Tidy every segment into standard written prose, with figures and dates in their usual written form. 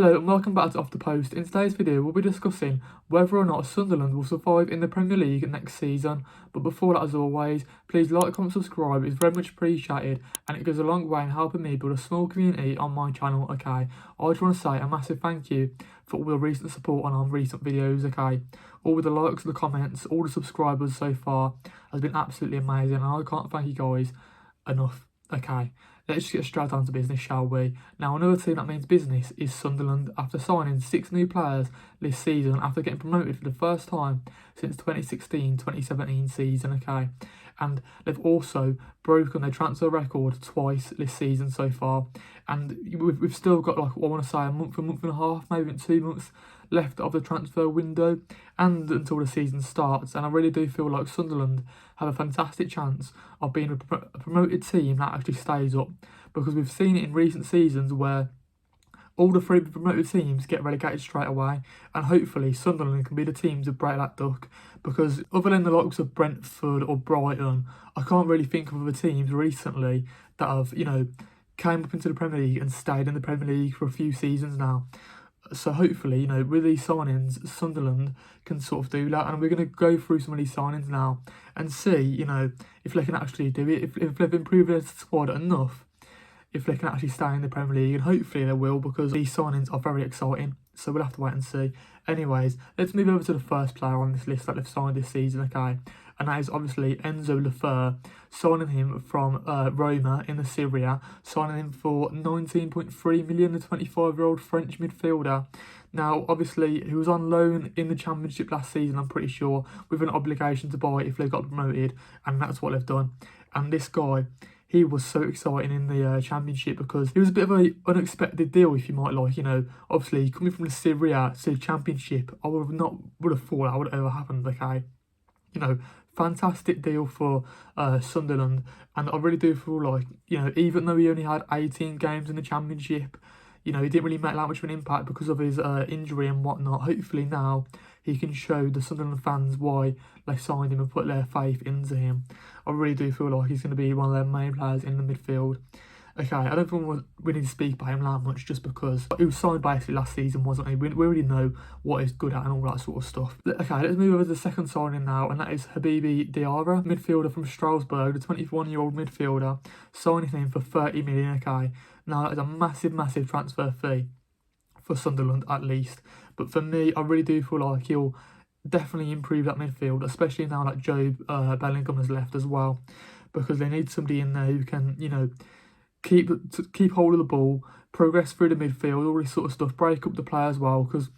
Hello and welcome back to Off the Post. In today's video we'll be discussing whether or not Sunderland will survive in the Premier League next season. But before that, as always, please like, comment, subscribe. It's very much appreciated and it goes a long way in helping me build a small community on my channel, okay? I just want to say a massive thank you for all the recent support on our recent videos, okay? All the likes, the comments, all the subscribers so far has been absolutely amazing and I can't thank you guys enough, okay? Let's just get straight down to business, shall we? Now, another team that means business is Sunderland, after signing 6 new players this season after getting promoted for the first time since 2016-2017 season, okay? And they've also broken their transfer record twice this season so far. And we've still got, like, I want to say, a month and a half, maybe even 2 months left of the transfer window and until the season starts. And I really do feel like Sunderland have a fantastic chance of being a promoted team that actually stays up, because we've seen it in recent seasons where all the 3 promoted teams get relegated straight away, and hopefully Sunderland can be the team to break that duck, because other than the likes of Brentford or Brighton, I can't really think of other teams recently that have, came up into the Premier League and stayed in the Premier League for a few seasons now. So hopefully, with these signings, Sunderland can sort of do that. And we're going to go through some of these signings now and see, if they can actually do it, if they've improved their squad enough, if they can actually stay in the Premier League. And hopefully they will, because these signings are very exciting. So we'll have to wait and see. Anyways, let's move over to the first player on this list that they've signed this season, okay? And that is obviously Enzo Lefur, signing him from Roma in the Serie A, signing him for 19.3 million, the 25-year-old French midfielder. Now, obviously, he was on loan in the Championship last season, I'm pretty sure, with an obligation to buy if they got promoted, and that's what they've done. And this guy, he was so exciting in the Championship, because it was a bit of an unexpected deal, if you might like. Obviously coming from the Serie A to the Championship, I would have thought that would ever happen, okay? Fantastic deal for Sunderland, and I really do feel like, even though he only had 18 games in the Championship, he didn't really make that much of an impact because of his injury and whatnot. Hopefully now he can show the Sunderland fans why they signed him and put their faith into him. I really do feel like he's going to be one of their main players in the midfield. Okay, I don't think we need to speak about him that much, just because he was signed basically last season, wasn't he? We already know what he's good at and all that sort of stuff. Okay, let's move over to the second signing now, and that is Habibi Diara, midfielder from Strasbourg, the 21-year-old midfielder, signing him for 30 million, okay? Now, that is a massive, massive transfer fee for Sunderland, at least. But for me, I really do feel like he'll definitely improve that midfield, especially now that Job Bellingham has left as well, because they need somebody in there who can, keep hold of the ball, progress through the midfield, all this sort of stuff, break up the play as well, because,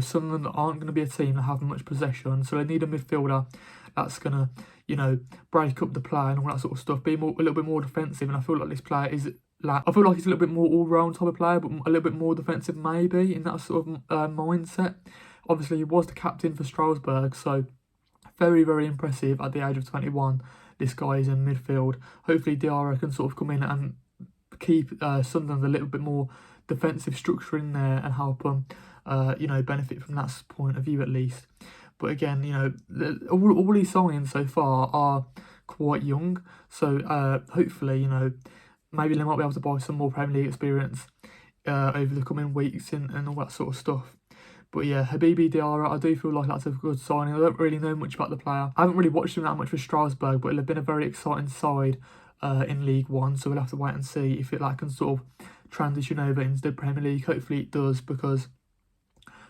Sunderland aren't going to be a team that have much possession, so they need a midfielder that's going to, break up the play and all that sort of stuff, be a little bit more defensive. And I feel like this player is, I feel like he's a little bit more all-round type of player, but a little bit more defensive maybe, in that sort of mindset. Obviously, he was the captain for Strasbourg, so very, very impressive at the age of 21. This guy is in midfield. Hopefully Diarra can sort of come in and keep Sunderland a little bit more defensive structure in there and help them, benefit from that point of view at least. But again, all these signings so far are quite young, so hopefully, maybe they might be able to buy some more Premier League experience over the coming weeks and all that sort of stuff. But yeah, Habibi Diara, I do feel like that's a good signing. I don't really know much about the player. I haven't really watched him that much for Strasbourg, but they've been a very exciting side in League One, so we'll have to wait and see if it can sort of transition over into the Premier League. Hopefully it does, because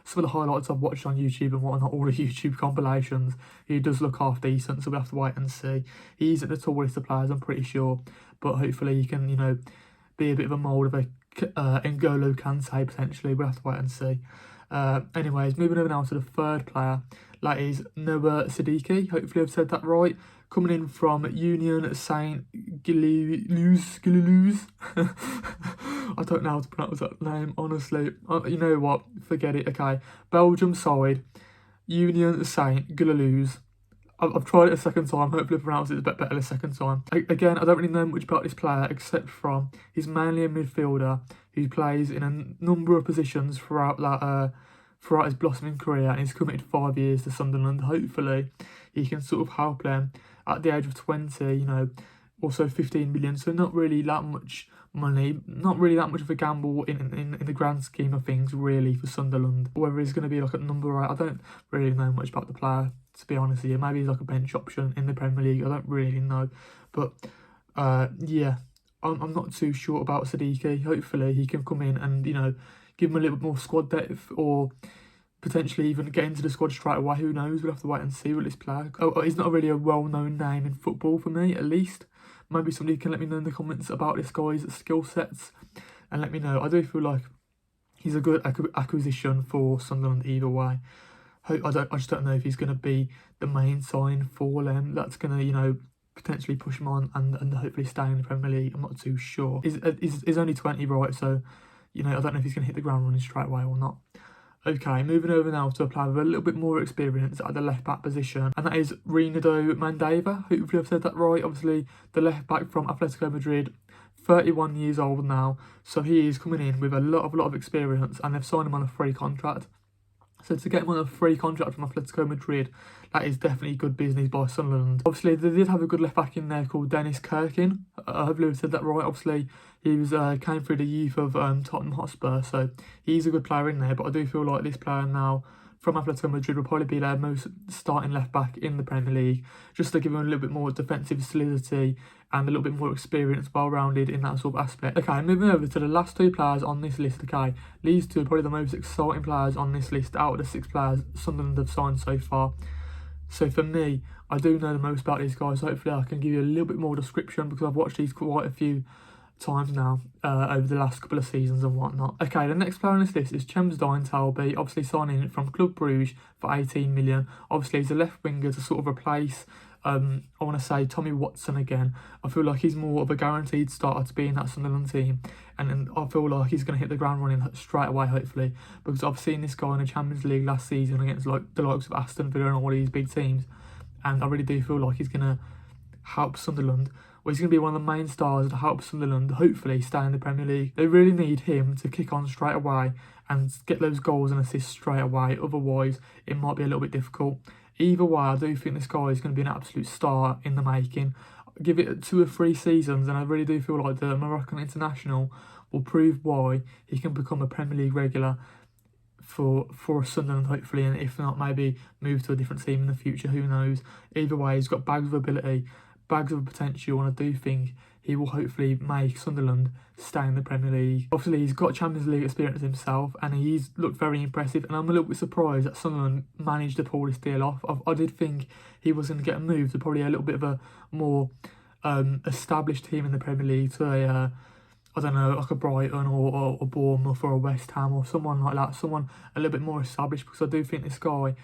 some of the highlights I've watched on YouTube and whatnot, all the YouTube compilations, he does look half decent, so we'll have to wait and see. He isn't the tallest of players, I'm pretty sure, but hopefully he can, be a bit of a mould of a N'Golo Kante potentially. We'll have to wait and see. Anyways, moving over now to the third player, that is Noah Sadiki. Hopefully I've said that right. Coming in from Union Saint Gilloise. I don't know how to pronounce that name, honestly. You know what? Forget it, okay. Belgium side, Union Saint Gilloise. I've tried it a second time. Hopefully I pronounce it a bit better the second time. Again, I don't really know much about this player, except from he's mainly a midfielder who plays in a number of positions throughout his blossoming career, and he's committed 5 years to Sunderland. Hopefully he can sort of help them at the age of 20, also 15 million, so not really that much money, not really that much of a gamble in the grand scheme of things really for Sunderland. Whether he's going to be like at number 8, I don't really know much about the player, to be honest with you. Maybe he's like a bench option in the Premier League, I don't really know. But yeah, I'm not too sure about Sadiki. Hopefully he can come in and, you know, give him a little bit more squad depth, or potentially even get into the squad straight away. Who knows? We'll have to wait and see with this player. He's not really a well-known name in football for me, at least. Maybe somebody can let me know in the comments about this guy's skill sets and let me know. I do feel like he's a good acquisition for Sunderland either way. I just don't know if he's going to be the main sign for them that's going to, you know, potentially push him on and hopefully stay in the Premier League. I'm not too sure. He's only 20, right? So, you know, I don't know if he's going to hit the ground running straight away or not. Okay, moving over now to a player with a little bit more experience at the left-back position, and that is Reinado Mandava. Hopefully I've said that right. Obviously, the left-back from Atletico Madrid, 31 years old now, so he is coming in with a lot of experience, and they've signed him on a free contract. So to get him on a free contract from Atletico Madrid, that is definitely good business by Sunderland. Obviously, they did have a good left-back in there called Dennis Kirkin. Hopefully I've said that right. Obviously, he was came through the youth of Tottenham Hotspur, so he's a good player in there. But I do feel like this player now from Atletico Madrid will probably be their most starting left-back in the Premier League, just to give him a little bit more defensive solidity and a little bit more experience, well-rounded in that sort of aspect. Okay, moving over to the last 2 players on this list, okay. These 2 are probably the most exciting players on this list out of the 6 players Sunderland have signed so far. So for me, I do know the most about these guys. Hopefully I can give you a little bit more description, because I've watched these quite a few times now over the last couple of seasons and whatnot. Okay, the next player on this list is Talbi, obviously signing from Club Brugge for 18 million. Obviously he's a left winger to sort of replace I want to say Tommy Watson again. I feel like he's more of a guaranteed starter to be in that Sunderland team, and I feel like he's going to hit the ground running straight away, hopefully, because I've seen this guy in the Champions League last season against like the likes of Aston Villa and all these big teams, and I really do feel like he's going to help Sunderland. Well, he's going to be one of the main stars to help Sunderland hopefully stay in the Premier League. They really need him to kick on straight away and get those goals and assists straight away, otherwise it might be a little bit difficult. Either way, I do think this guy is going to be an absolute star in the making. Give it 2 or 3 seasons, and I really do feel like the Moroccan international will prove why he can become a Premier League regular for Sunderland, hopefully, and if not, maybe move to a different team in the future, who knows. Either way, he's got bags of ability, bags of potential, and I do think he will hopefully make Sunderland stay in the Premier League. Obviously, he's got Champions League experience himself, and he's looked very impressive, and I'm a little bit surprised that Sunderland managed to pull this deal off. I did think he was going to get a move to probably a little bit of a more established team in the Premier League, to a I don't know, like a Brighton or a Bournemouth or a West Ham or someone like that, someone a little bit more established, because I do think this guy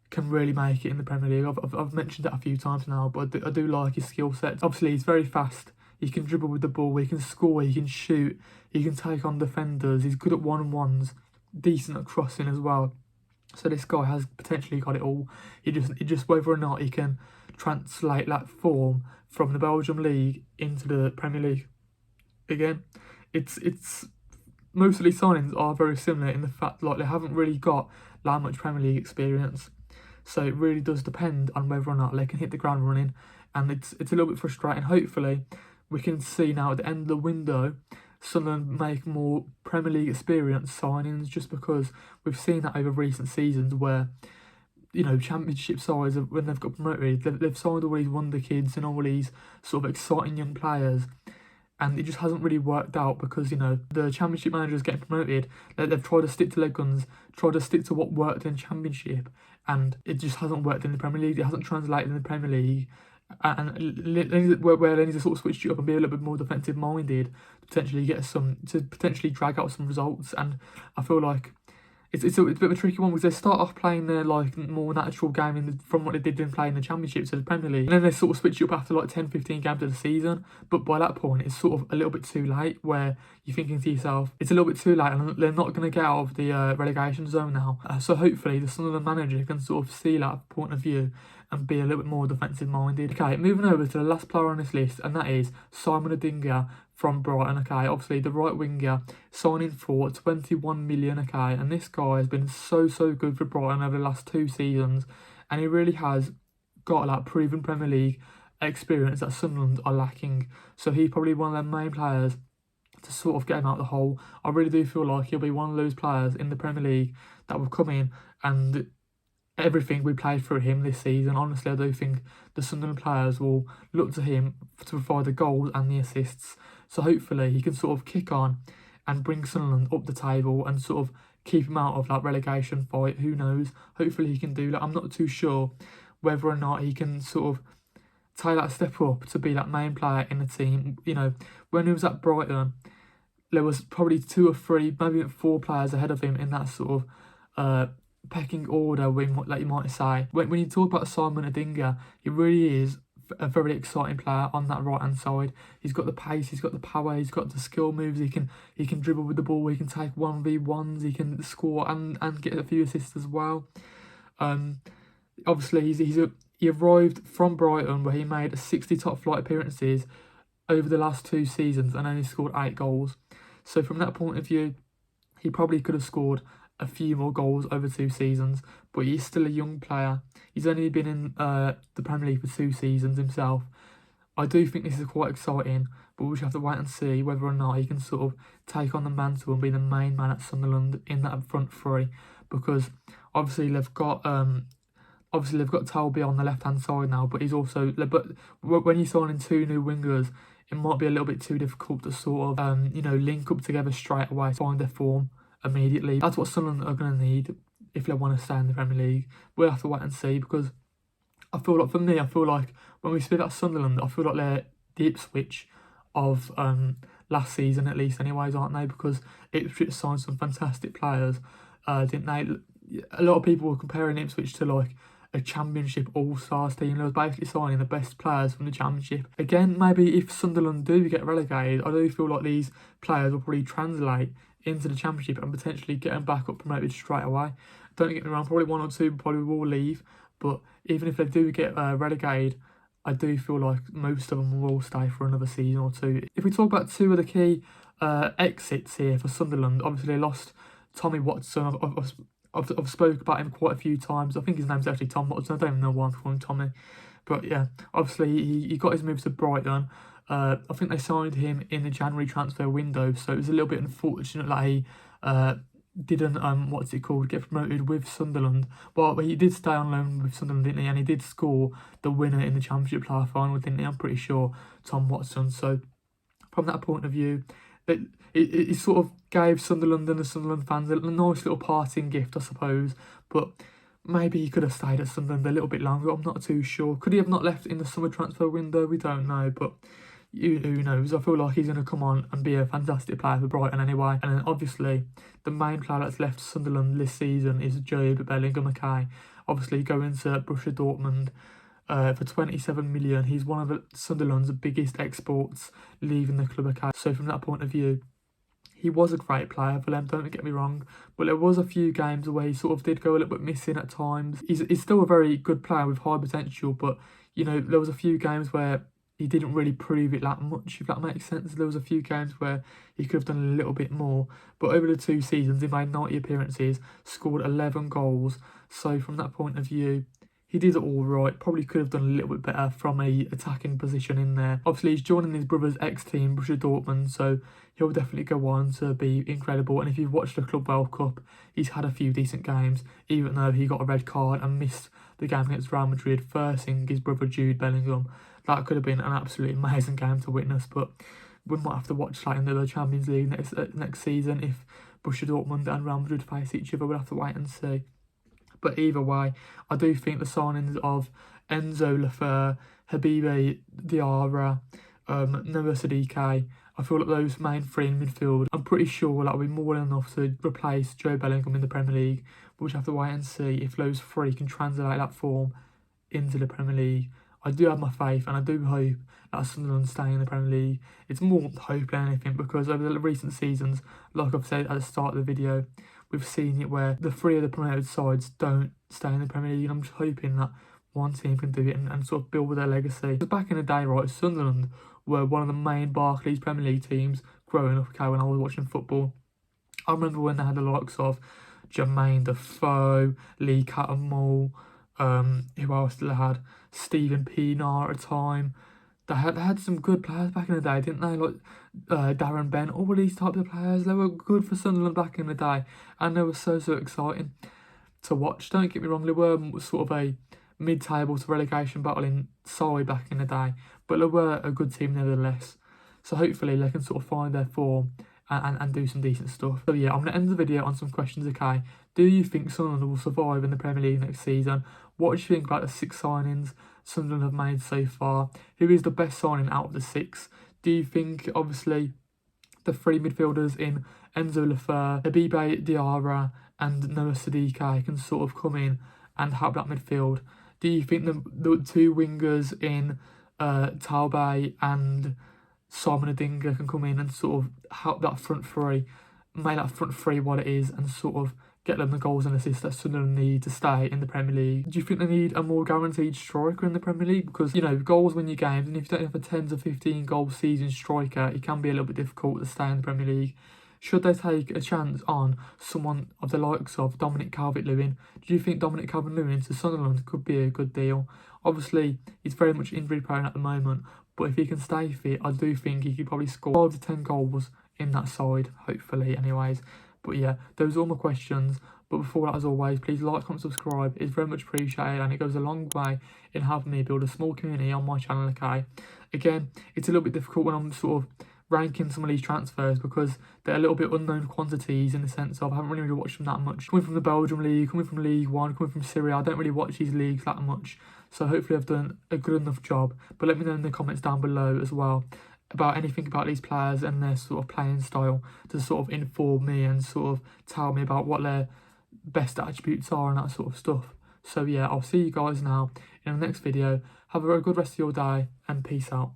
can really make it in the Premier League. I've mentioned that a few times now, but I do like his skill set. Obviously, he's very fast. He can dribble with the ball. He can score. He can shoot. He can take on defenders. He's good at one-on-ones. Decent at crossing as well. So this guy has potentially got it all. He just whether or not he can translate that form from the Belgium League into the Premier League. Again, it's most of these signings are very similar in the fact like they haven't really got that much Premier League experience. So it really does depend on whether or not they can hit the ground running, and it's a little bit frustrating. Hopefully, we can see now at the end of the window, Sunderland make more Premier League experience signings, just because we've seen that over recent seasons where, you know, Championship sides, when they've got promoted, they've signed all these wonder kids and all these sort of exciting young players, and it just hasn't really worked out because, you know, the Championship managers getting promoted, they've tried to stick to their guns, tried to stick to what worked in Championship, and it just hasn't worked in the Premier League. It hasn't translated in the Premier League, and where they need to sort of switch it up and be a little bit more defensive minded, potentially potentially drag out some results. And I feel like it's a bit of a tricky one, because they start off playing their like more natural game from what they did in playing the Championship to the Premier League, and then they sort of switch it up after like 10-15 games of the season. But by that point, it's sort of a little bit too late, where you're thinking to yourself, it's a little bit too late, and they're not going to get out of the relegation zone now. So hopefully the Sunderland manager can sort of see that point of view and be a little bit more defensive minded. Okay, moving over to the last player on this list, and that is Simon Adinga from Brighton. Okay, obviously the right winger, signing for 21 million. Okay, and this guy has been so good for Brighton over the last 2 seasons, and he really has got that proven Premier League experience that Sunderland are lacking. So he's probably one of their main players to sort of get him out of the hole. I really do feel like he'll be one of those players in the Premier League that will come in and everything we played through him this season. Honestly, I do think the Sunderland players will look to him to provide the goals and the assists. So hopefully he can sort of kick on and bring Sunderland up the table and sort of keep him out of that relegation fight. Who knows? Hopefully he can do that. I'm not too sure whether or not he can sort of take that step up to be that main player in the team. You know, when he was at Brighton, there was probably 2 or 3, maybe even 4 players ahead of him in that sort of pecking order, like you might say. When you talk about Simon Adinga, he really is a very exciting player on that right hand side. He's got the pace, he's got the power, he's got the skill moves. He can dribble with the ball, he can take 1v1s, he can score and get a few assists as well. Obviously he arrived from Brighton, where he made 60 top flight appearances over the last 2 seasons and only scored 8 goals. So from that point of view, he probably could have scored a few more goals over 2 seasons, but he's still a young player. He's only been in the Premier League for 2 seasons himself. I do think this is quite exciting, but we should have to wait and see whether or not he can sort of take on the mantle and be the main man at Sunderland in that front 3, because obviously they've got Talby on the left hand side now, but he's also, but when you're signing 2 new wingers, it might be a little bit too difficult to sort of link up together straight away, find their form immediately. That's what Sunderland are going to need if they want to stay in the Premier League. We'll have to wait and see, because I feel like, for me, when we speak about Sunderland, I feel like they're the Ipswich of last season, at least anyways, aren't they? Because Ipswich signed some fantastic players, didn't they? A lot of people were comparing Ipswich to like a Championship All-Stars team. They was basically signing the best players from the Championship. Again, maybe if Sunderland do get relegated, I do feel like these players will probably translate into the Championship and potentially get them back up promoted straight away. Don't get me wrong, probably 1 or 2 probably will leave, but even if they do get relegated, I do feel like most of them will stay for another season or 2. If we talk about 2 of the key exits here for Sunderland, obviously they lost Tommy Watson. I've spoke about him quite a few times. I think his name's actually Tom Watson. I don't even know why I'm calling him Tommy. But yeah, obviously he got his move to Brighton. I think they signed him in the January transfer window, so it was a little bit unfortunate that he didn't get promoted with Sunderland. But he did stay on loan with Sunderland, didn't he? And he did score the winner in the Championship playoff final, didn't he? I'm pretty sure, Tom Watson. So from that point of view, it sort of gave Sunderland and the Sunderland fans a nice little parting gift, I suppose. But maybe he could have stayed at Sunderland a little bit longer. I'm not too sure. Could he have not left in the summer transfer window? We don't know, but who knows? I feel like he's going to come on and be a fantastic player for Brighton anyway. And then obviously, the main player that's left Sunderland this season is Jobe Bellingham. Obviously, going to Borussia Dortmund for 27 million. He's one of Sunderland's biggest exports, leaving the club. So from that point of view, he was a great player for them, don't get me wrong, but there was a few games where he sort of did go a little bit missing at times. He's still a very good player with high potential, but, you know, there was a few games where he didn't really prove it that much, if that makes sense. There was a few games where he could have done a little bit more, but over the 2 seasons, he made 90 appearances, scored 11 goals, so from that point of view, he did it all right. Probably could have done a little bit better from a attacking position in there. Obviously, he's joining his brother's ex-team, Borussia Dortmund, so he'll definitely go on to be incredible. And if you've watched the Club World Cup, he's had a few decent games, even though he got a red card and missed the game against Real Madrid, versing his brother Jude Bellingham. That could have been an absolutely amazing game to witness, but we might have to watch that in the Champions League next season. If Borussia Dortmund and Real Madrid face each other, we'll have to wait and see. But either way, I do think the signings of Enzo Lefur, Habibi Diara, Noah Sadiki, I feel like those main 3 in midfield, I'm pretty sure that will be more than enough to replace Jobe Bellingham in the Premier League. But we'll have to wait and see if those 3 can translate that form into the Premier League. I do have my faith, and I do hope that Sunderland stay in the Premier League. It's more hope than anything, because over the recent seasons, like I've said at the start of the video, we've seen it where the 3 of the promoted sides don't stay in the Premier League, and I'm just hoping that one team can do it and sort of build their legacy. Because back in the day, right, Sunderland were one of the main Barclays Premier League teams growing up, okay, when I was watching football. I remember when they had the likes of Jermaine Defoe, Lee Cattermole, Who else did they had? Stephen Pienaar at a time. They had some good players back in the day, didn't they? Like Darren Bent, all these types of players. They were good for Sunderland back in the day, and they were so exciting to watch. Don't get me wrong, they were sort of a mid-table to relegation battling side back in the day, but they were a good team nevertheless. So hopefully they can sort of find their form and do some decent stuff. So yeah, I'm going to end the video on some questions, okay? Do you think Sunderland will survive in the Premier League next season? What do you think about the 6 signings Sunderland have made so far? Who is the best signing out of the 6? Do you think, obviously, the 3 midfielders in Enzo Lefur, Habibi Diara and Noah Sadiki can sort of come in and help that midfield? Do you think the 2 wingers in Taubay and Simon Adinga can come in and sort of help that front 3, make that front 3 what it is, and sort of get them the goals and assists that Sunderland need to stay in the Premier League? Do you think they need a more guaranteed striker in the Premier League? Because, you know, goals win you games, and if you don't have a 10 to 15 goal season striker, it can be a little bit difficult to stay in the Premier League. Should they take a chance on someone of the likes of Dominic Calvert-Lewin? Do you think Dominic Calvert-Lewin to Sunderland could be a good deal? Obviously, he's very much injury prone at the moment, but if he can stay fit, I do think he could probably score 5 to 10 goals in that side, hopefully anyways. But yeah, those are all my questions. But before that, as always, please like, comment, subscribe. It's very much appreciated, and it goes a long way in helping me build a small community on my channel, okay? Again, it's a little bit difficult when I'm sort of ranking some of these transfers because they're a little bit unknown quantities in the sense of I haven't really watched them that much. Coming from the Belgium League, coming from League One, coming from Syria, I don't really watch these leagues that much. So hopefully I've done a good enough job. But let me know in the comments down below as well about anything about these players and their sort of playing style to sort of inform me and sort of tell me about what their best attributes are and that sort of stuff. So yeah, I'll see you guys now in the next video. Have a very good rest of your day and peace out.